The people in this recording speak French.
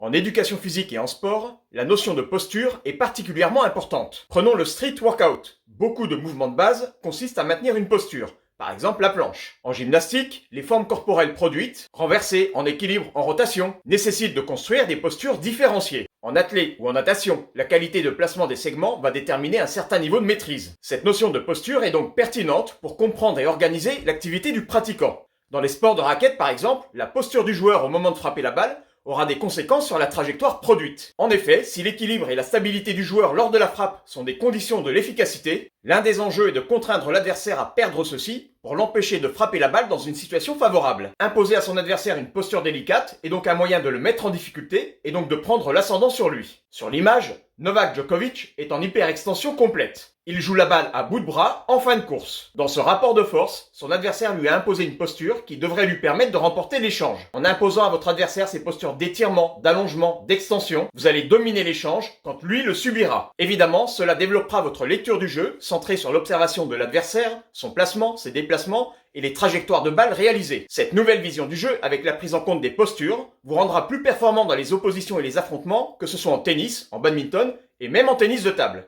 En éducation physique et en sport, la notion de posture est particulièrement importante. Prenons le street workout. Beaucoup de mouvements de base consistent à maintenir une posture. Par exemple la planche. En gymnastique, les formes corporelles produites, renversées, en équilibre, en rotation, nécessitent de construire des postures différenciées. En athlée ou en natation, la qualité de placement des segments va déterminer un certain niveau de maîtrise. Cette notion de posture est donc pertinente pour comprendre et organiser l'activité du pratiquant. Dans les sports de raquette par exemple, la posture du joueur au moment de frapper la balle aura des conséquences sur la trajectoire produite. En effet, si l'équilibre et la stabilité du joueur lors de la frappe sont des conditions de l'efficacité, l'un des enjeux est de contraindre l'adversaire à perdre ceci pour l'empêcher de frapper la balle dans une situation favorable. Imposer à son adversaire une posture délicate est donc un moyen de le mettre en difficulté et donc de prendre l'ascendant sur lui. Sur l'image, Novak Djokovic est en hyperextension complète. Il joue la balle à bout de bras en fin de course. Dans ce rapport de force, son adversaire lui a imposé une posture qui devrait lui permettre de remporter l'échange. En imposant à votre adversaire ces postures d'étirement, d'allongement, d'extension, vous allez dominer l'échange quand lui le subira. Évidemment, cela développera votre lecture du jeu, centrée sur l'observation de l'adversaire, son placement, ses déplacements et les trajectoires de balles réalisées. Cette nouvelle vision du jeu, avec la prise en compte des postures, vous rendra plus performant dans les oppositions et les affrontements, que ce soit en tennis, en badminton et même en tennis de table.